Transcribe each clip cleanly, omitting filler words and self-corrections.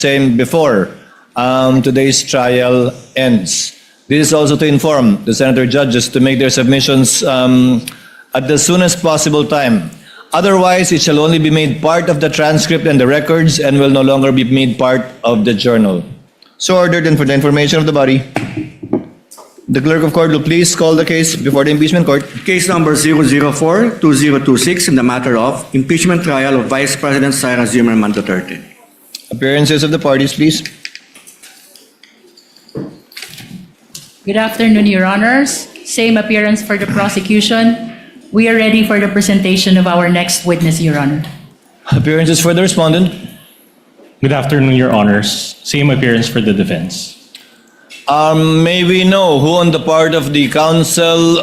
same before today's trial ends. This is also to inform the senator judges to make their submissions at the soonest possible time. Otherwise, it shall only be made part of the transcript and the records and will no longer be made part of the journal. So ordered, and for the information of the body, the clerk of court will please call the case before the impeachment court. Case number 004-2026 in the matter of impeachment trial of Vice President Sara Zimmerman Duterte. Appearances of the parties, please. Good afternoon, Your Honors. Same appearance for the prosecution. We are ready for the presentation of our next witness, Your Honor. Appearances for the respondent. Good afternoon, Your Honors. Same appearance for the defense. May we know who on the part of the counsel,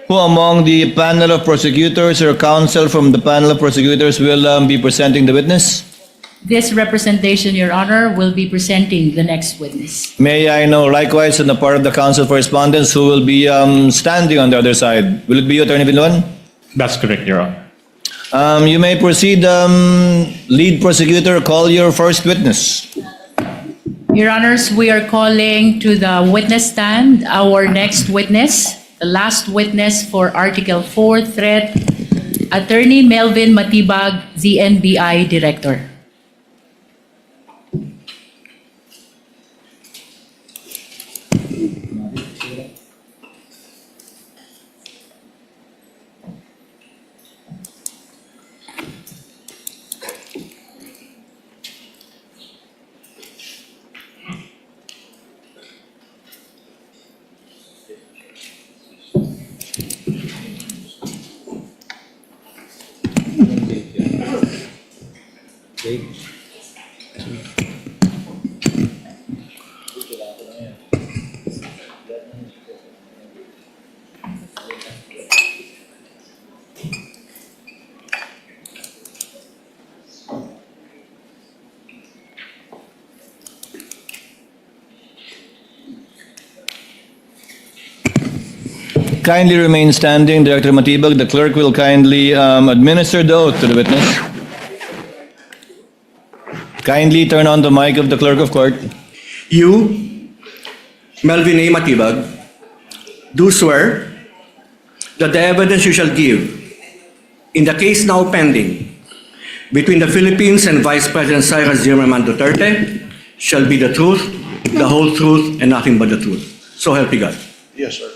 who among the panel of prosecutors or counsel from the panel of prosecutors will be presenting the witness? This representation, Your Honor, will be presenting the next witness. May I know likewise on the part of the counsel for respondents who will be standing on the other side? Will it be Attorney Binluan? That's correct, Your Honor. You may proceed, lead prosecutor, call your first witness. Your Honors, we are calling to the witness stand our next witness, the last witness for Article 4 threat, Attorney Melvin Matibag, the NBI Director. Kindly remain standing, Director Matibag. The clerk will kindly administer the oath to the witness. Kindly turn on the mic of the clerk of court. You, Melvin A. Matibag, do swear that the evidence you shall give in the case now pending between the Philippines and Vice President Sara Zimmerman Duterte shall be the truth, the whole truth, and nothing but the truth. So help you God. Yes, sir.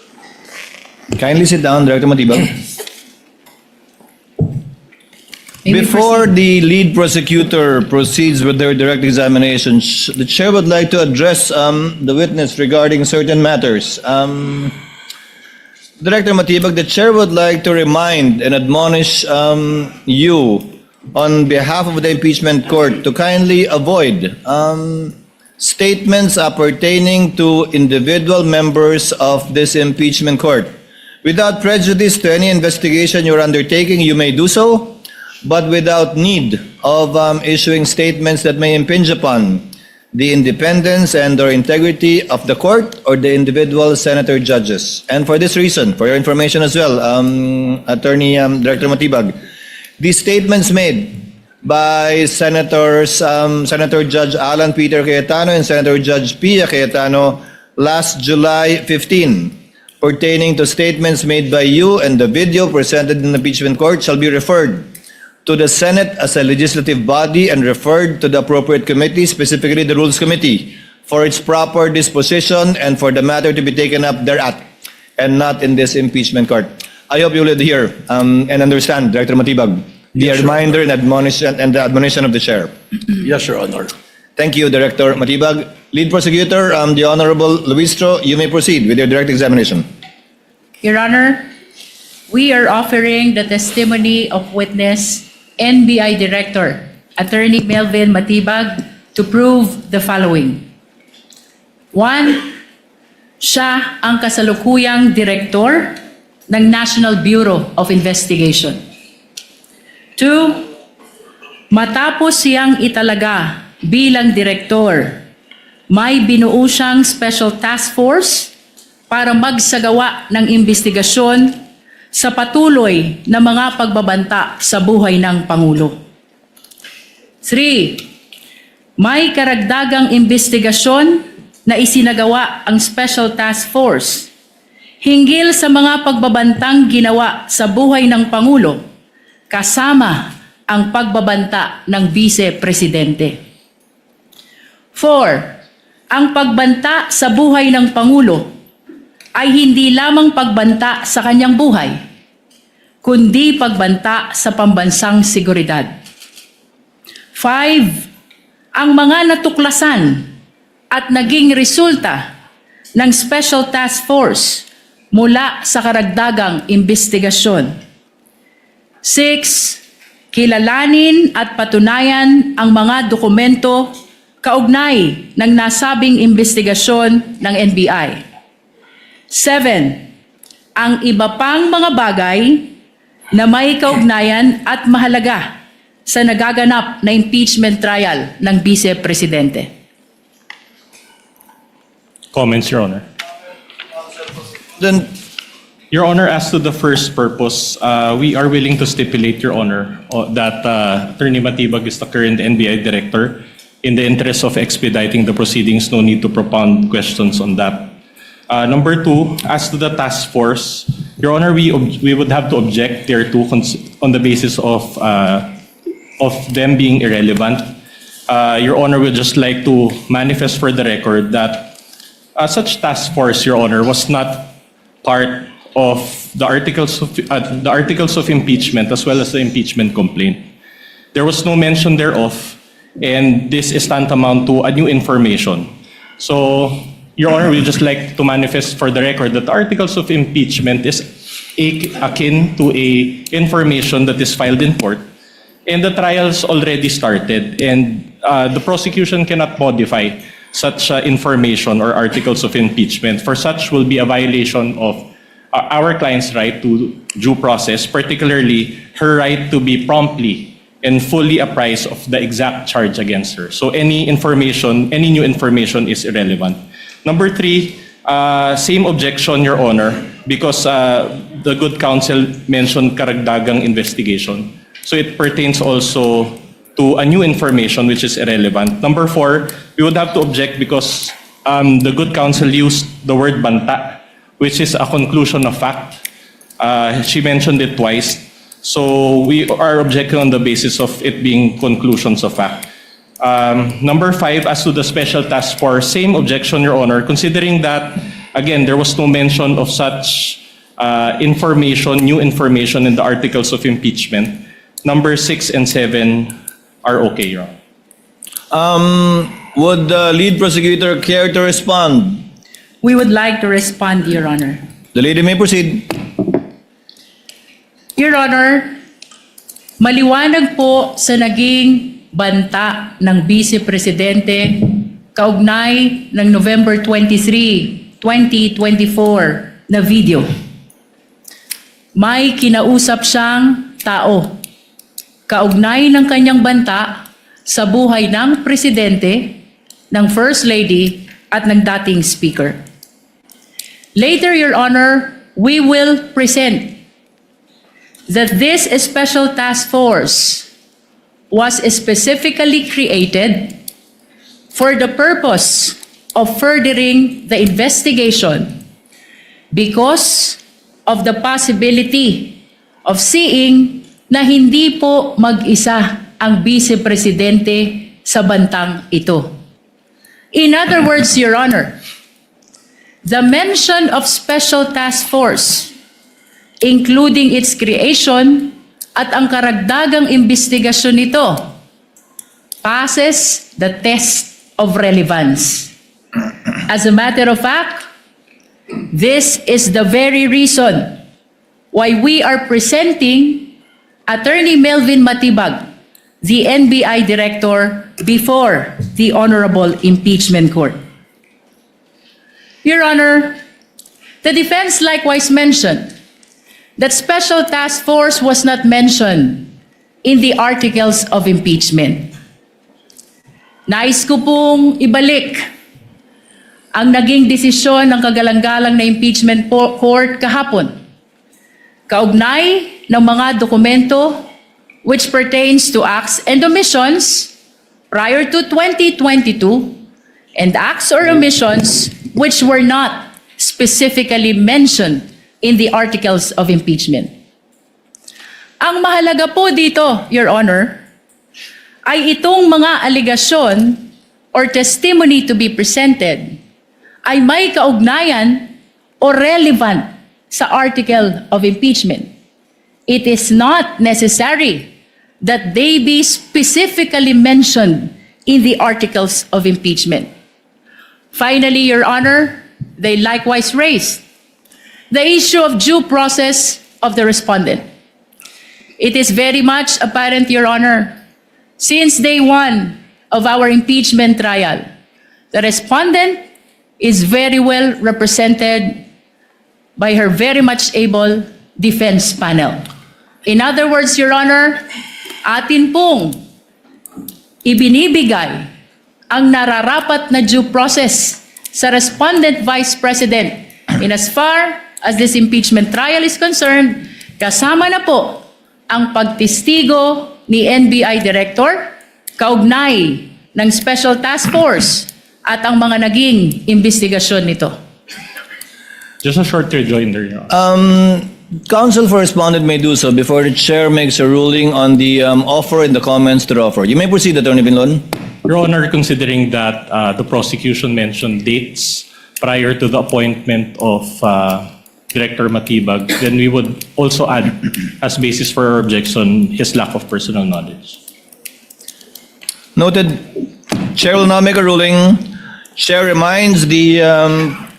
Kindly sit down, Director Matibag. May we Before proceed? the lead prosecutor proceeds with their direct examination, the chair would like to address the witness regarding certain matters. Director Matibag, the chair would like to remind and admonish you on behalf of the impeachment court to kindly avoid statements pertaining to individual members of this impeachment court. Without prejudice to any investigation you're undertaking, you may do so, but without need of issuing statements that may impinge upon the independence and or integrity of the court or the individual senator judges. And for this reason, for your information as well, Attorney Director Matibag, these statements made by Senators Senator Judge Alan Peter Cayetano and Senator Judge Pia Cayetano last July 15, pertaining to statements made by you and the video presented in the impeachment court shall be referred to the Senate as a legislative body and referred to the appropriate committee, specifically the Rules Committee, for its proper disposition and for the matter to be taken up thereat, and not in this impeachment court. I hope you will hear and understand, Director Matibag, the Yes, sir. reminder and the admonition of the chair. Yes, Your Honor. Thank you, Director Matibag. Lead prosecutor, the Honorable Luistro, you may proceed with your direct examination. Your Honor, we are offering the testimony of witness NBI Director, Attorney Melvin Matibag, to prove the following. 1. Siya ang kasalukuyang direktor ng National Bureau of Investigation. 2. Matapos siyang italaga bilang direktor, may binuo siyang special task force para magsagawa ng investigasyon sa patuloy na mga pagbabanta sa buhay ng Pangulo. 3. may karagdagang investigasyon na isinagawa ang Special Task Force hinggil sa mga pagbabantang ginawa sa buhay ng Pangulo kasama ang pagbabanta ng Vice Presidente. 4. Ang pagbanta sa buhay ng Pangulo ay hindi lamang pagbanta sa kanyang buhay, kundi pagbanta sa pambansang seguridad. 5. Ang mga natuklasan at naging resulta ng Special Task Force mula sa karagdagang investigasyon. 6. Kilalanin at patunayan ang mga dokumento kaugnay ng nasabing investigasyon ng NBI. 7. Ang iba pang mga bagay na may kaugnayan at mahalaga sa nagaganap na impeachment trial ng Vice Presidente. Comments, Your Honor. Then, Your Honor, as to the first purpose, we are willing to stipulate, Your Honor, that Attorney Matibag is the current NBI Director. In the interest of expediting the proceedings, no need to propound questions on that. Number 2, as to the task force, Your Honor, we would have to object thereto on the basis of them being irrelevant. Your Honor, would just like to manifest for the record that such task force, Your Honor, was not part of the articles of impeachment as well as the impeachment complaint. There was no mention thereof, and this is tantamount to a new information. So, Your Honor, we just like to manifest for the record that the articles of impeachment is akin to a information that is filed in court, and the trial's already started, and the prosecution cannot modify such information or articles of impeachment. For such will be a violation of our client's right to due process, particularly her right to be promptly and fully apprised of the exact charge against her. So any information, any new information is irrelevant. Number 3, same objection, Your Honor, because the good counsel mentioned karagdagang investigation. So it pertains also to a new information which is irrelevant. Number 4, we would have to object because the good counsel used the word banta, which is a conclusion of fact. She mentioned it twice. So we are objecting on the basis of it being conclusions of fact. Number 5, as to the special task force, same objection, Your Honor, considering that, again, there was no mention of such information, new information in the articles of impeachment. Number 6 and 7 are okay, Your Honor. would the lead prosecutor care to respond? We would like to respond, Your Honor. The lady may proceed. Your Honor, maliwanag po sa naging banta ng Vice Presidente kaugnay ng November 23, 2024 na video. May kinausap siyang tao kaugnay ng kanyang banta sa buhay ng Presidente, ng First Lady at ng dating Speaker. Later, Your Honor, we will present that this special task force was specifically created for the purpose of furthering the investigation because of the possibility of seeing na hindi po mag-isa ang Vice Presidente sa bantang ito. In other words, Your Honor, the mention of Special Task Force, including its creation at ang karagdagang investigasyon nito, passes the test of relevance. As a matter of fact, this is the very reason why we are presenting Attorney Melvin Matibag, the NBI Director, before the Honorable Impeachment Court. Your Honor, the defense likewise mentioned that Special Task Force was not mentioned in the articles of impeachment. Nais ko pong ibalik ang naging desisyon ng kagalang-galang na impeachment court kahapon, kaugnay ng mga dokumento which pertains to acts and omissions prior to 2022 and acts or omissions which were not specifically mentioned in the articles of impeachment. Ang mahalaga po dito, Your Honor, ay itong mga aligasyon or testimony to be presented ay may kaugnayan o relevant sa article of impeachment. It is not necessary that they be specifically mentioned in the articles of impeachment. Finally, Your Honor, they likewise raised the issue of due process of the respondent. It is very much apparent, Your Honor, since day one of our impeachment trial, the respondent is very well represented by her very much able defense panel. In other words, Your Honor, atin pong ibinibigay ang nararapat na due process sa respondent vice president in as far as this impeachment trial is concerned, kasama na po ang pagtestigo ni NBI Director, kaugnay ng Special Task Force at ang mga naging investigasyon nito. Just a short rejoinder, Your Honor. Counsel for respondent may do so before the chair makes a ruling on the offer and the comments to the offer. You may proceed, Attorney Binlon. Your Honor, considering that the prosecution mentioned dates prior to the appointment of Director Matibag, then we would also add as basis for our objection his lack of personal knowledge. Noted. Chair will now make a ruling. Chair reminds the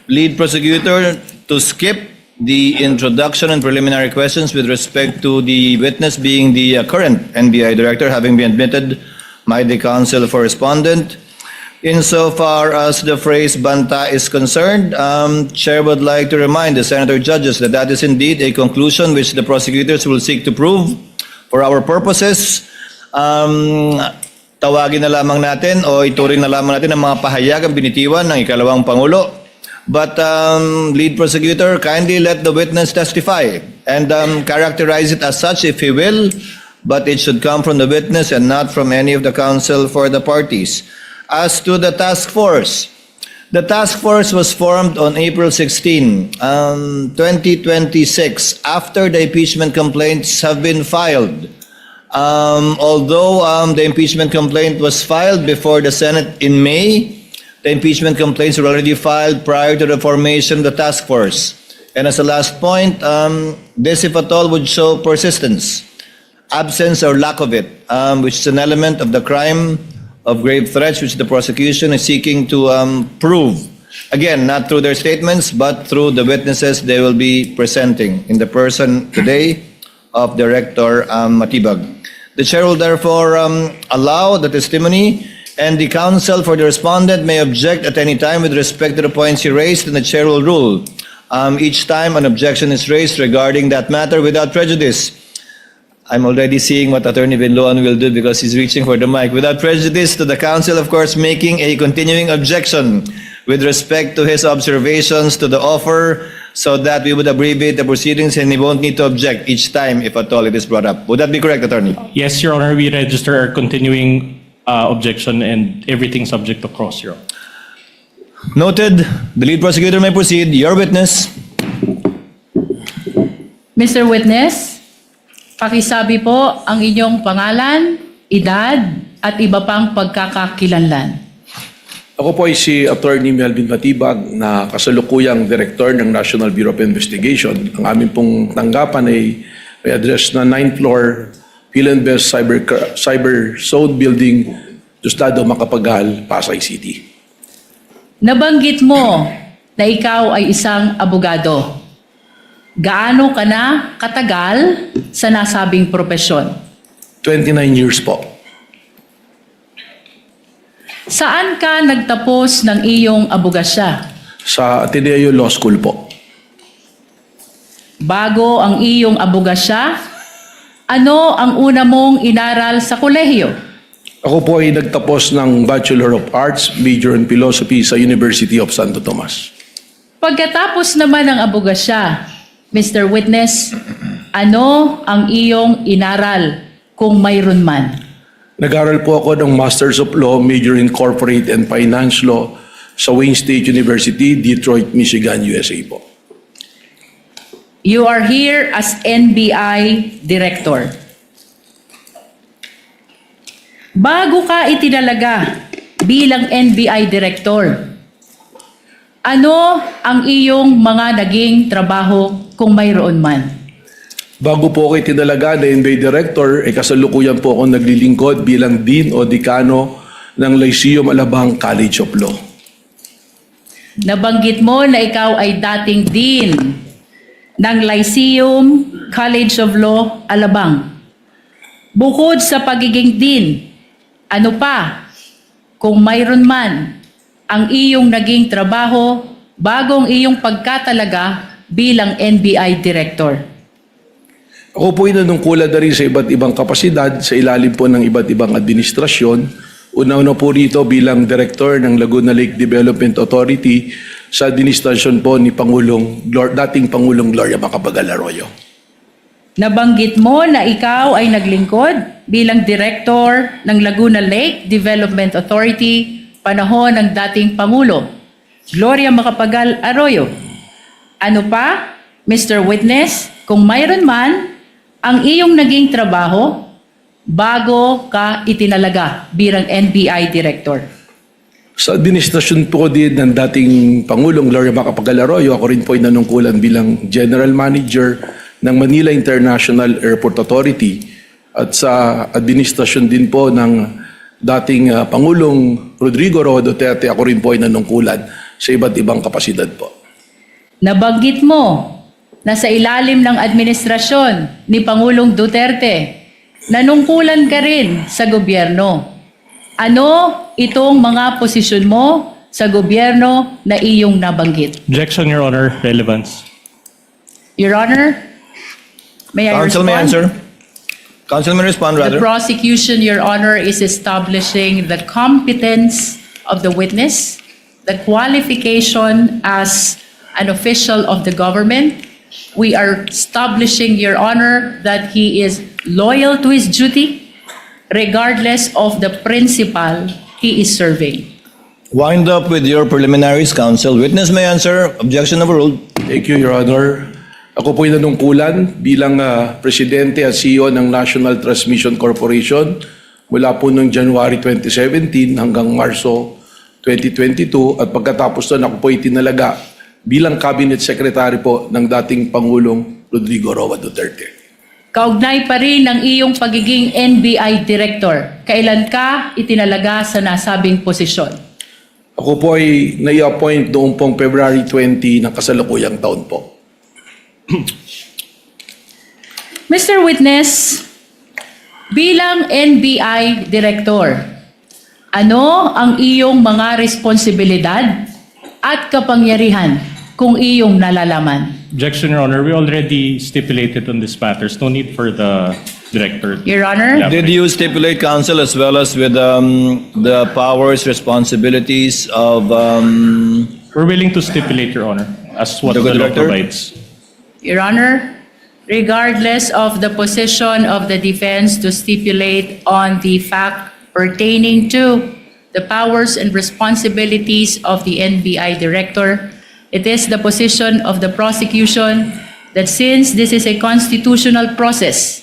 lead prosecutor to skip the introduction and preliminary questions with respect to the witness being the current NBI director, having been admitted by the counsel for respondent. Insofar as the phrase banta is concerned, Chair would like to remind the senator judges that that is indeed a conclusion which the prosecutors will seek to prove for our purposes. Tawagin na lamang natin o ituring na lamang natin ang mga pahayagang binitiwan ng ikalawang Pangulo. But lead prosecutor, kindly let the witness testify and characterize it as such if he will, but it should come from the witness and not from any of the counsel for the parties. As to the task force was formed on April 16, 2026, after the impeachment complaints have been filed. Although the impeachment complaint was filed before the Senate in May, the impeachment complaints were already filed prior to the formation of the task force. And as a last point, this, if at all, would show persistence, absence or lack of it, which is an element of the crime of grave threats which the prosecution is seeking to prove. Again, not through their statements, but through the witnesses they will be presenting in the person today of Director Matibag. The chair will therefore allow the testimony, and the counsel for the respondent may object at any time with respect to the points he raised, and the chair will rule each time an objection is raised regarding that matter without prejudice. I'm already seeing what Attorney Binloan will do because he's reaching for the mic. Without prejudice to the counsel, of course, making a continuing objection with respect to his observations to the offer so that we would abbreviate the proceedings and he won't need to object each time if at all it is brought up. Would that be correct, Attorney? Yes, Your Honor, we register our continuing objection and everything subject to cross, Your Honor. Noted. The lead prosecutor may proceed. Your witness. Mr. Witness, pakisabi po ang inyong pangalan, edad, at iba pang pagkakakilanlan. Ako po ay si Attorney Melvin Matibag na kasalukuyang Director ng National Bureau of Investigation. Ang aming pong tanggapan ay may address na 9th floor Philinvest Cyber Zone Building, Diosdado, Macapagal, Pasay City. Nabanggit mo na ikaw ay isang abogado. Gaano ka na katagal sa nasabing propesyon? 29 years po. Saan ka nagtapos ng iyong abogasya? Sa Ateneo Law School po. Bago ang iyong abogasya, ano ang una mong inaral sa kolehiyo? Ako po ay nagtapos ng Bachelor of Arts, Major in Philosophy sa University of Santo Tomas. Pagkatapos naman ng abogasya, Mr. Witness, ano ang iyong inaral kung mayroon man? Nag-aral po ako ng Masters of Law, major in Corporate and Finance Law sa Wayne State University, Detroit, Michigan, USA po. You are here as NBI Director. Bago ka itinalaga bilang NBI Director, ano ang iyong mga naging trabaho kung mayroon man? Bago po ako itinalaga na NBA Director, kasalukuyan po ako naglilingkod bilang Dean o Decano ng Lyceum Alabang College of Law. Nabanggit mo na ikaw ay dating Dean ng Lyceum College of Law, Alabang. Bukod sa pagiging Dean, ano pa, kung mayroon man, ang iyong naging trabaho bago ang iyong pagkatalaga bilang NBI Director? Ako po inanungkulan na rin sa iba't ibang kapasidad sa ilalim po ng iba't ibang administrasyon. Una-una po rito bilang Director ng Laguna Lake Development Authority sa administrasyon po ni dating Pangulong Gloria Macapagal Arroyo. Nabanggit mo na ikaw ay naglingkod bilang Director ng Laguna Lake Development Authority panahon ng dating Pangulo, Gloria Macapagal Arroyo. Ano pa, Mr. Witness, kung mayroon man, ang iyong naging trabaho bago ka itinalaga bilang NBI Director? Sa administrasyon po din ng dating Pangulong Gloria Macapagal Arroyo, ako rin po inanungkulan bilang General Manager ng Manila International Airport Authority at sa administrasyon din po ng dating Pangulong Rodrigo Roa Duterte, ako rin po inanungkulan sa iba't ibang kapasidad po. Nabanggit mo na sa ilalim ng administrasyon ni Pangulong Duterte, nanungkulan ka rin sa gobyerno. Ano itong mga posisyon mo sa gobyerno na iyong nabanggit? Objection, Your Honor. Relevance. Your Honor, may I Counsel respond? may answer. Counsel may respond The rather. prosecution, Your Honor, is establishing the competence of the witness, the qualification as an official of the government. We are establishing, Your Honor, that he is loyal to his duty regardless of the principal he is serving. Wind up with your preliminaries, counsel. Witness may answer. Objection overruled. Thank you, Your Honor. Ako po inanungkulan bilang Presidente at CEO ng National Transmission Corporation mula po noong January 2017 hanggang Marso 2022 at pagkatapos doon ako po itinalaga bilang Cabinet Secretary po ng dating Pangulong Rodrigo Roa Duterte. Kaugnay pa rin ng iyong pagiging NBI Director. Kailan ka itinalaga sa nasabing posisyon? Ako po ay nai-appoint noong pong February 20 ng kasalukuyang taon po. Mr. Witness, bilang NBI Director, ano ang iyong mga responsibilidad at kapangyarihan kung iyong nalalaman? Objection, Your Honor. We already stipulated on this matter. No need for the Director. Your Honor? Yeah. Did you stipulate, counsel, as well as with the powers, responsibilities of We're willing to stipulate, Your Honor, as what The the law Director? provides. Your Honor, regardless of the position of the defense to stipulate on the fact pertaining to the powers and responsibilities of the NBI Director, it is the position of the prosecution that since this is a constitutional process,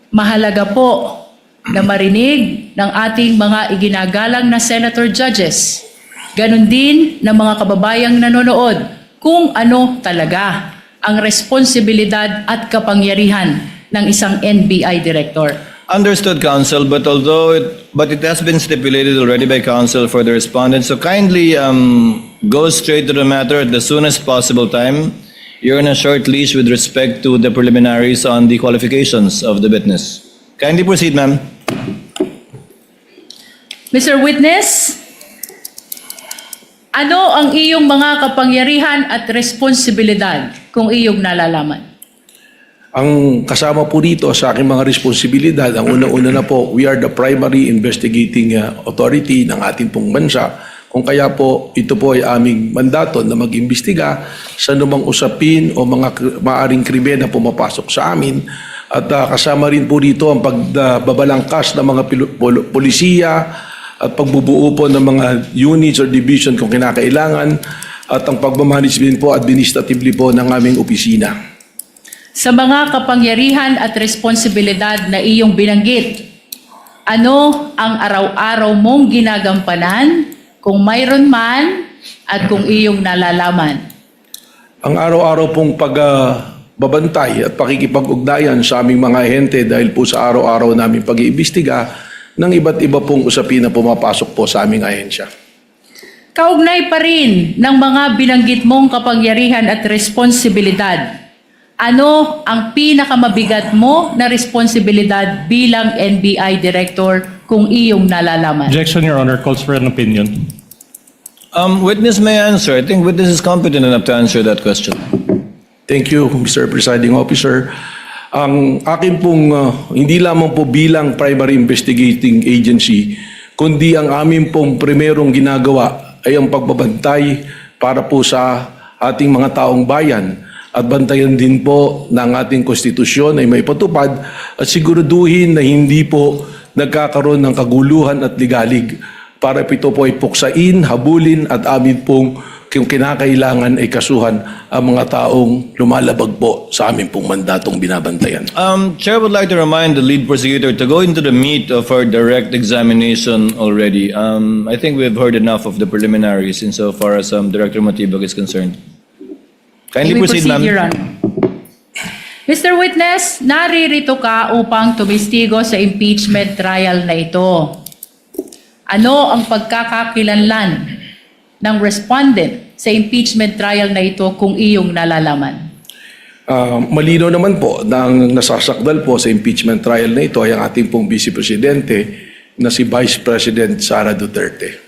mahalaga po na marinig ng ating mga iginagalang na senator judges, ganun din ng mga kababayang nanonood kung ano talaga ang responsibilidad at kapangyarihan ng isang NBI Director. Understood, counsel, but it has been stipulated already by counsel for the respondent, so kindly go straight to the matter at the soonest possible time. You're on a short leash with respect to the preliminaries on the qualifications of the witness. Kindly proceed, ma'am. Mr. Witness, ano ang iyong mga kapangyarihan at responsibilidad kung iyong nalalaman? Ang kasama po dito sa aking mga responsibilidad, ang una-una na po, we are the primary investigating authority ng ating pong bansa. Kung kaya po, ito po ay aming mandato na mag-imbestiga sa anumang usapin o mga maaring krimen na pumapasok sa amin At kasama rin po rito ang pagbabalangkas ng mga polisiya at pagbubuo po ng mga units or division kung kinakailangan at ang pagmamanage din po administratively po ng aming opisina. Sa mga kapangyarihan at responsibilidad na iyong binanggit, ano ang araw-araw mong ginagampanan kung mayroon man at kung iyong nalalaman? Ang araw-araw pong pagbabantay at pakikipag-ugnayan sa aming mga ahente dahil po sa araw-araw namin pag-iimbestiga ng iba't iba pong usapin na pumapasok po sa aming ahensya. Kaugnay pa rin ng mga binanggit mong kapangyarihan at responsibilidad, ano ang pinakamabigat mo na responsibilidad bilang NBI Director kung iyong nalalaman? Objection, Your Honor. Calls for an opinion. Witness may answer. I think witness is competent enough to answer that question. Thank you, Mr. Presiding Officer. Ang akin pong hindi lamang po bilang primary investigating agency, kundi ang amin pong primerong ginagawa ay ang pagbabantay para po sa ating mga taong bayan at bantayan din po ng ating konstitusyon ay may patupad at siguraduhin na hindi po nagkakaroon ng kaguluhan at ligalig para ito po ay puksain, habulin at amin pong kung kinakailangan ay kasuhan ang mga taong lumalabag po sa amin pong mandatong binabantayan. Chair would like to remind the lead prosecutor to go into the meat of our direct examination already. I think we've heard enough of the preliminaries insofar as Director Matibag is concerned. Kindly May we proceed, proceed, ma'am. Your Honor. Mr. Witness, naririto ka upang tumistigo sa impeachment trial na ito. Ano ang pagkakakilanlan ng respondent sa impeachment trial na ito kung iyong nalalaman? Malino naman po na ang nasasakdal po sa impeachment trial na ito ay ang ating pong Vice Presidente na si Vice President Sara Duterte.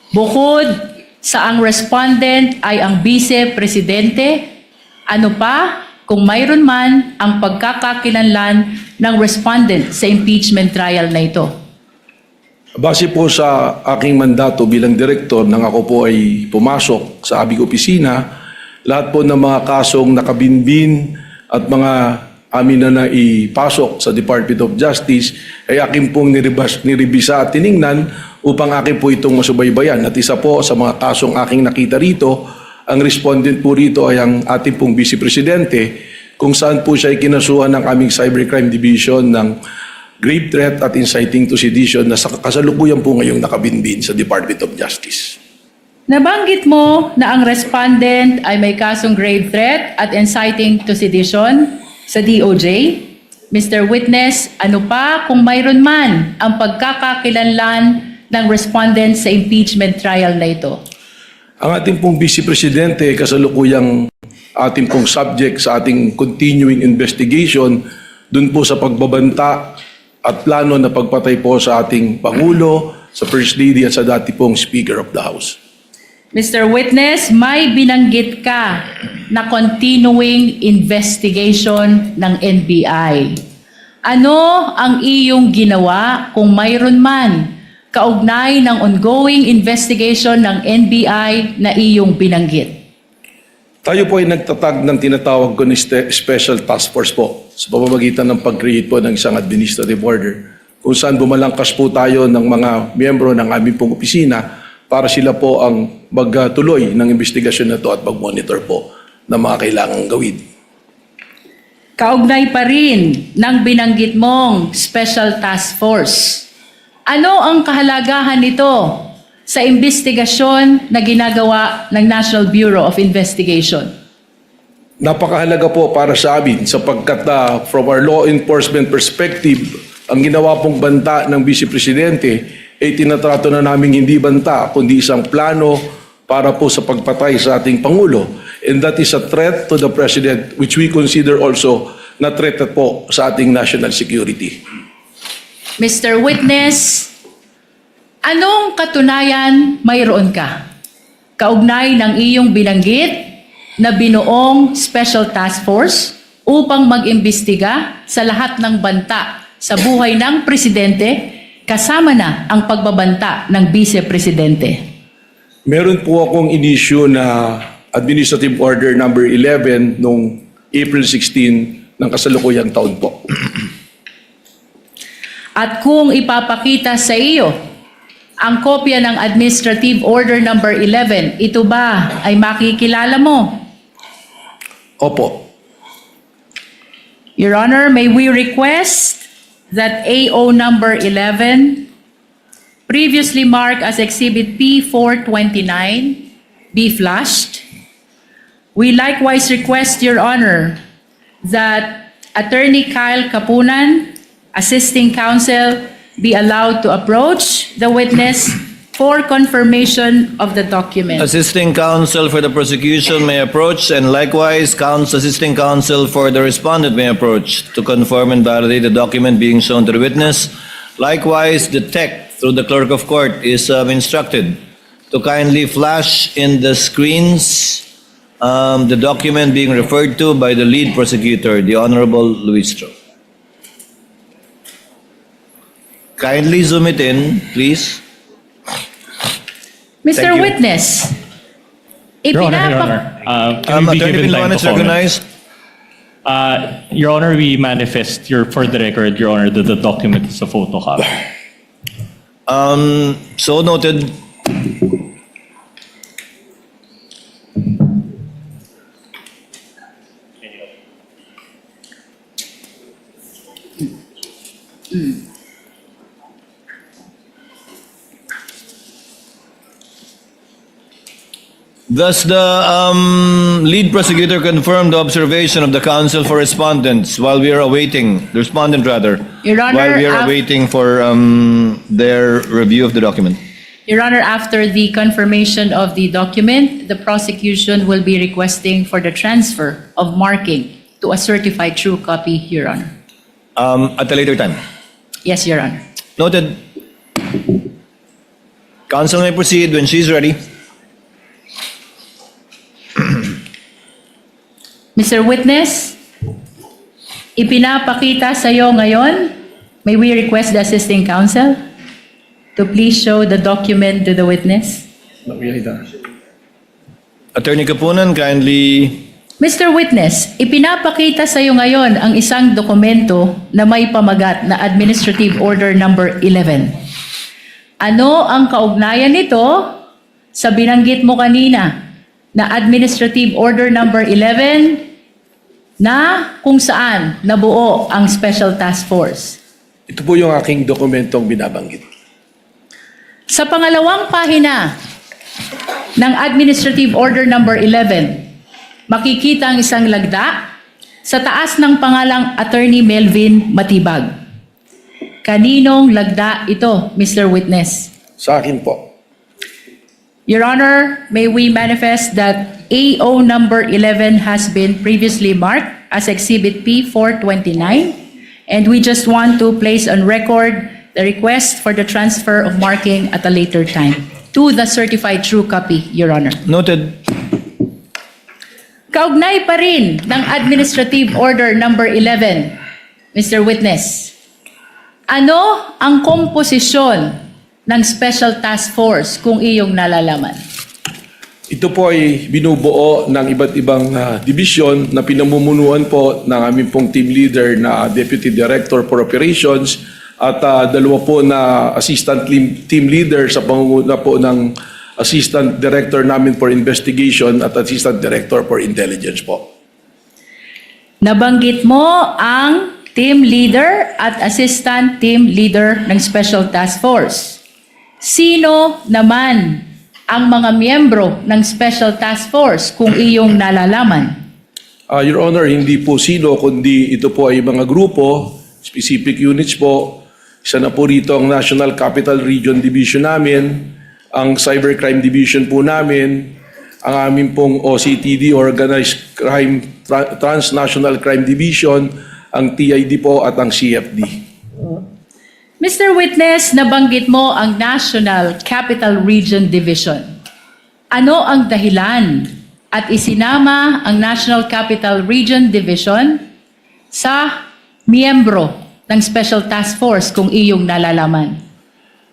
Bukod sa ang respondent ay ang Vice Presidente, ano pa kung mayroon man ang pagkakakilanlan ng respondent sa impeachment trial na ito? Base po sa aking mandato bilang direktor nang ako po ay pumasok sa aming opisina, lahat po ng mga kasong nakabinbin at mga amin na naipasok sa Department of Justice ay akin pong niribisa at tiningnan upang akin po itong masubaybayan. At isa po sa mga kasong aking nakita rito, ang respondent po rito ay ang ating pong Vice Presidente kung saan po siya ay kinasuhan ng aming Cybercrime Division ng grave threat at inciting to sedition na kasalukuyan po ngayong nakabinbin sa Department of Justice. Nabanggit mo na ang respondent ay may kasong grave threat at inciting to sedition sa DOJ. Mr. Witness, ano pa kung mayroon man ang pagkakakilanlan ng respondent sa impeachment trial na ito? Ang ating pong Vice Presidente kasalukuyang ating pong subject sa ating continuing investigation dun po sa pagbabanta at plano na pagpatay po sa ating Pangulo, sa First Lady at sa dati pong Speaker of the House. Mr. Witness, may binanggit ka na continuing investigation ng NBI. Ano ang iyong ginawa kung mayroon man kaugnay ng ongoing investigation ng NBI na iyong binanggit? Tayo po ay nagtatag ng tinatawag ko ni Special Task Force po sa pamamagitan ng pag-create po ng isang administrative order kung saan bumalangkas po tayo ng mga miyembro ng aming pong opisina para sila po ang magtuloy ng investigasyon na ito at mag-monitor po ng mga kailangang gawin. Kaugnay pa rin ng binanggit mong Special Task Force. Ano ang kahalagahan nito sa investigasyon na ginagawa ng National Bureau of Investigation? Napakahalaga po para sa amin sapagkat from our law enforcement perspective, ang ginawa pong banta ng Vice Presidente ay tinatrato na namin hindi banta kundi isang plano para po sa pagpatay sa ating Pangulo. And that is a threat to the President which we consider also na threat po sa ating national security. Mr. Witness, anong katunayan mayroon ka? Kaugnay ng iyong binanggit na binuong Special Task Force upang mag-imbestiga sa lahat ng banta sa buhay ng Presidente kasama na ang pagbabanta ng Vice Presidente. Meron po akong inisyu na Administrative Order number 11 noong April 16, ng kasalukuyang taon po. At kung ipapakita sa iyo ang kopya ng Administrative Order Number 11, ito ba ay makikilala mo? Opo. Your Honor, may we request that AO number 11, previously marked as Exhibit P429, be flashed. We likewise request, Your Honor, that Attorney Kyle Kapunan, assisting counsel, be allowed to approach the witness for confirmation of the document. Assisting counsel for the prosecution may approach, and likewise, assisting counsel for the respondent may approach to confirm and validate the document being shown to the witness. Likewise, the tech, through the clerk of court, is instructed to kindly flash in the screens the document being referred to by the lead prosecutor, the Honorable Luis Tro. Kindly zoom it in, please. Mr. Thank you. Witness, Your Honor, can we be Attorney given time Binloan to is comment? recognized. Your Honor, we manifest for the record, Your Honor, that the document is a photocopy. So noted. Thus, the lead prosecutor confirmed the observation of the counsel for respondents while we are awaiting, the respondent rather, Your Honor, while we are awaiting for their review of the document. Your Honor, after the confirmation of the document, the prosecution will be requesting for the transfer of marking to a certified true copy, Your Honor. At a later time. Yes, Your Honor. Noted. Counsel may proceed when she's ready. Mr. Witness, ipinapakita sa iyo ngayon, may we request the assisting counsel to please show the document to the witness? Attorney Kapunan, kindly. Mr. Witness, ipinapakita sa iyo ngayon ang isang dokumento na may pamagat na Administrative Order Number 11. Ano ang kaugnayan nito sa binanggit mo kanina na Administrative Order Number 11 na kung saan nabuo ang Special Task Force? Ito po yung aking dokumentong binabanggit. Sa pangalawang pahina ng Administrative Order Number 11, makikita ang isang lagda sa taas ng pangalang Attorney Melvin Matibag. Kaninong lagda ito, Mr. Witness? Sa akin po. Your Honor, may we manifest that AO number 11 has been previously marked as Exhibit P429, and we just want to place on record the request for the transfer of marking at a later time to the certified true copy, Your Honor. Noted. Kaugnay pa rin ng Administrative Order Number 11, Mr. Witness. Ano ang komposisyon ng Special Task Force kung iyong nalalaman? Ito po ay binubuo ng iba't ibang division na pinamumunuan po ng aming pong team leader na Deputy Director for Operations at dalawa po na assistant team leader sa pangunguna po ng Assistant Director namin for Investigation at Assistant Director for Intelligence po. Nabanggit mo ang team leader at assistant team leader ng Special Task Force. Sino naman ang mga miyembro ng Special Task Force kung iyong nalalaman? Your Honor, hindi po sino, kundi ito po ay mga grupo, specific units po. Isa na po rito ang National Capital Region Division namin, ang Cybercrime Division po namin, ang aming pong OCTD, Organized Crime, Transnational Crime Division, ang TID po at ang CFD. Mr. Witness, nabanggit mo ang National Capital Region Division. Ano ang dahilan at isinama ang National Capital Region Division sa miyembro ng Special Task Force kung iyong nalalaman?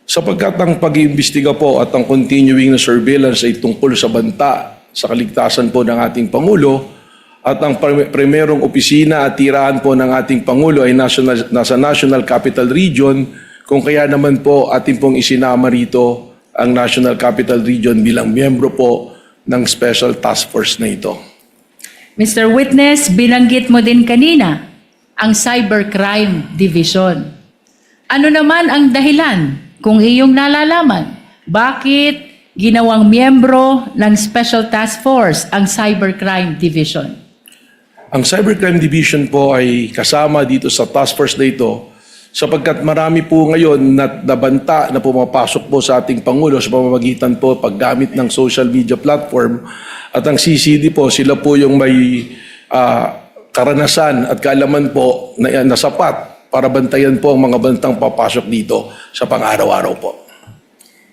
Sapagkat ang pag-iimbestiga po at ang continuing na surveillance ay tungkol sa banta sa kaligtasan po ng ating Pangulo, at ang primerong opisina at tirahan po ng ating Pangulo ay nasa National Capital Region, kung kaya naman po ating pong isinama rito ang National Capital Region bilang miyembro po ng Special Task Force na ito. Mr. Witness, binanggit mo din kanina ang Cybercrime Division. Ano naman ang dahilan kung iyong nalalaman? Bakit ginawang miyembro ng Special Task Force ang Cybercrime Division? Ang Cybercrime Division po ay kasama dito sa task force na ito sapagkat marami po ngayon na banta na pumapasok po sa ating Pangulo sa pamamagitan po paggamit ng social media platform, at ang CCD po, sila po yung may karanasan at kaalaman po na sapat para bantayan po ang mga bantang papasok dito sa pang-araw-araw po.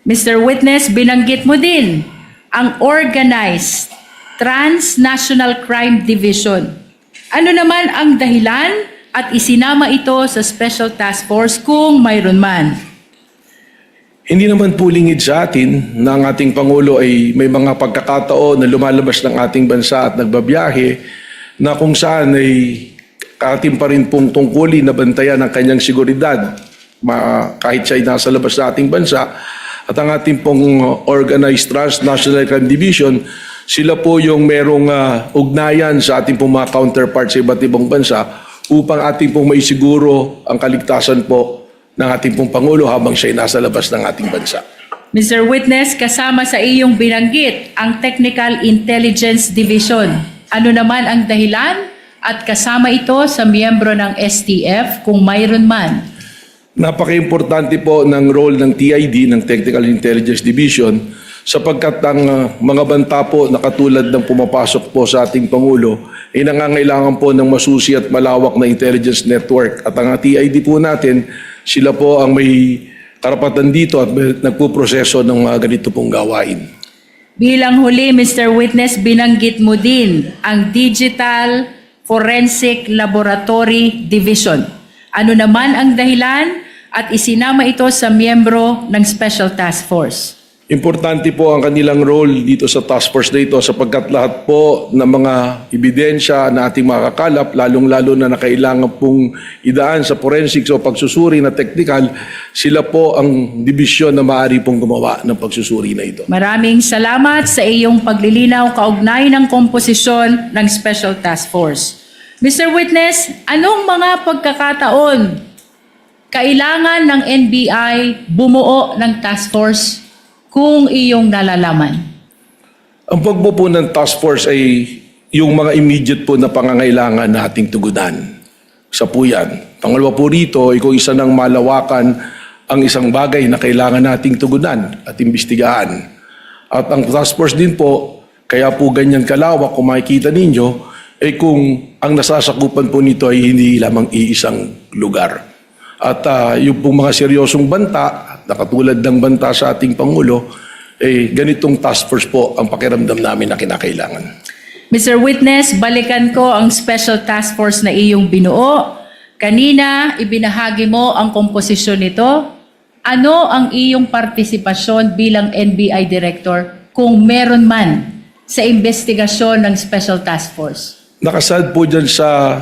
Mr. Witness, binanggit mo din ang Organized Transnational Crime Division. Ano naman ang dahilan at isinama ito sa Special Task Force kung mayroon man? Hindi naman po lingid sa atin na ang ating Pangulo ay may mga pagkakataon na lumalabas ng ating bansa at nagbabiyahe na kung saan ay ating pa rin pong tungkulin na bantayan ang kanyang seguridad kahit siya ay nasa labas ng ating bansa. At ang ating pong Organized Transnational Crime Division, sila po yung merong ugnayan sa ating pong mga counterparts sa iba't ibang bansa upang ating pong maisiguro ang kaligtasan po ng ating pong Pangulo habang siya ay nasa labas ng ating bansa. Mr. Witness, kasama sa iyong binanggit ang Technical Intelligence Division. Ano naman ang dahilan at kasama ito sa miyembro ng STF kung mayroon man? Napaka-importante po ng role ng TID, ng Technical Intelligence Division, sapagkat ang mga banta po na katulad ng pumapasok po sa ating Pangulo ay nangangailangan po ng masusi at malawak na intelligence network. At ang TID po natin, sila po ang may karapatan dito at nagpuproseso ng mga ganito pong gawain. Bilang huli, Mr. Witness, binanggit mo din ang Digital Forensic Laboratory Division. Ano naman ang dahilan at isinama ito sa miyembro ng Special Task Force? Importante po ang kanilang role dito sa task force na ito sapagkat lahat po ng mga ebidensya na ating makakalap, lalong-lalo na nakailangan pong idaan sa forensics o pagsusuri na technical, sila po ang dibisyon na maaari pong gumawa ng pagsusuri na ito. Maraming salamat sa iyong paglilinaw kaugnay ng komposisyon ng Special Task Force. Mr. Witness, anong mga pagkakataon kailangan ng NBI bumuo ng task force kung iyong nalalaman? Ang pagbuo ng task force ay yung mga immediate po na pangangailangan nating tugunan. Sa po yan. Pangalawa po rito ay kung isa ng malawakan ang isang bagay na kailangan nating tugunan at imbestigahan. At ang task force din po, kaya po ganyan kalawak kung makikita ninyo, ay kung ang nasasakupan po nito ay hindi lamang iisang lugar. At yung pong mga seryosong banta, na katulad ng banta sa ating Pangulo, ganitong task force po ang pakiramdam namin na kinakailangan. Mr. Witness, balikan ko ang Special Task Force na iyong binuo. Kanina, ibinahagi mo ang komposisyon nito. Ano ang iyong partisipasyon bilang NBI Director kung meron man sa investigasyon ng Special Task Force? Nakasad po dyan sa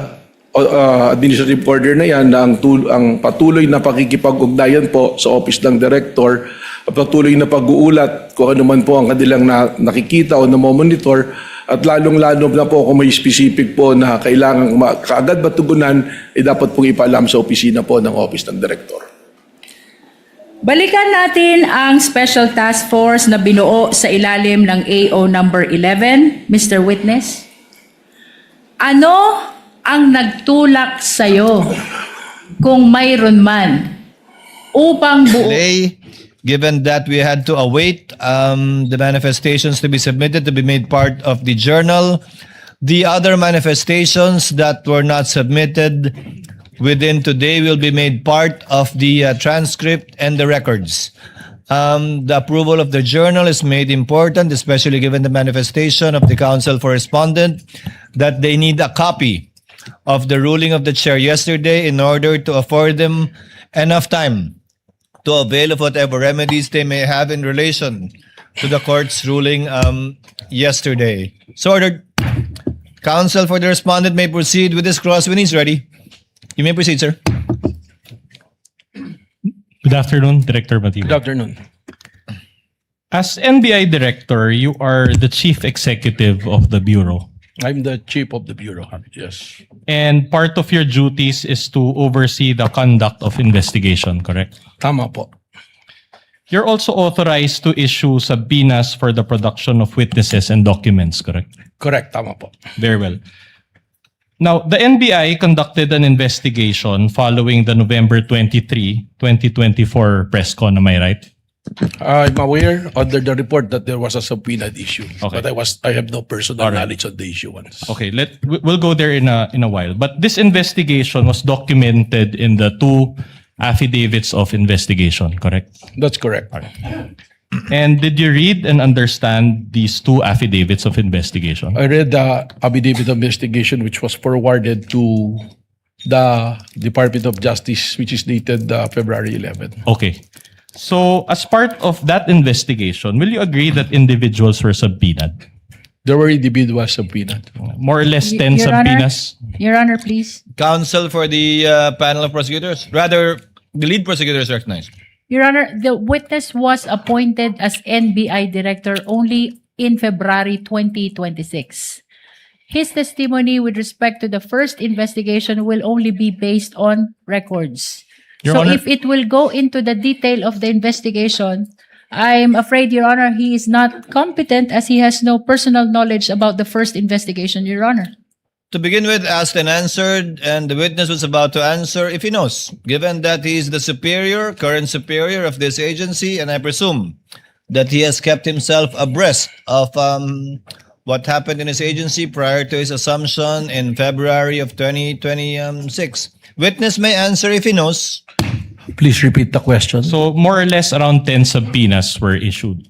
administrative order na yan na ang patuloy na pakikipag-ugnayan po sa Office ng Director at patuloy na pag-uulat kung ano man po ang kanilang nakikita o namomonitor at lalong-lalo na po kung may specific po na kailangan kaagad matugunan ay dapat pong ipaalam sa opisina po ng Office ng Director. Balikan natin ang Special Task Force na binuo sa ilalim ng AO number 11, Mr. Witness. Ano ang nagtulak sa'yo kung mayroon man upang buo? Today, given that we had to await the manifestations to be submitted to be made part of the journal, the other manifestations that were not submitted within today will be made part of the transcript and the records. The approval of the journal is made important, especially given the manifestation of the council for respondent that they need a copy of the ruling of the chair yesterday in order to afford them enough time to avail of whatever remedies they may have in relation to the court's ruling yesterday. So ordered. Counsel for the respondent may proceed with his cross when he's ready. You may proceed, sir. Good afternoon, Director Matibag. Good afternoon. As NBI Director, you are the Chief Executive of the Bureau. I'm the chief of the bureau. Yes. And part of your duties is to oversee the conduct of investigation, correct? Tama po. You're also authorized to issue subpoenas for the production of witnesses and documents, correct? Correct. Tama po. Very well. Now, the NBI conducted an investigation following the November 23, 2024 press con, am I right? I'm aware under the report that there was a subpoena issue, Okay. but I have no personal All right. knowledge of the issuance. Okay, we'll go there in a while. But this investigation was documented in the two affidavits of investigation, correct? That's correct. And did you read and understand these two affidavits of investigation? I read the affidavit of investigation which was forwarded to the Department of Justice, which is dated February 11. Okay. So, as part of that investigation, will you agree that individuals were subpoenaed? There were individuals subpoenaed. More or less 10 Your Honor? subpoenas? Your Honor, please. Counsel for the panel of prosecutors. Rather, the lead prosecutor is recognized. Your Honor, the witness was appointed as NBI Director only in February 2026. His testimony with respect to the first investigation will only be based on records. Your So Honor- if it will go into the detail of the investigation, I'm afraid, Your Honor, he is not competent as he has no personal knowledge about the first investigation, Your Honor. To begin with, asked and answered, and the witness was about to answer if he knows, given that he is the superior, current superior of this agency, and I presume that he has kept himself abreast of what happened in his agency prior to his assumption in February of 2026. Witness may answer if he knows. Please repeat the question. So, more or less around 10 subpoenas were issued.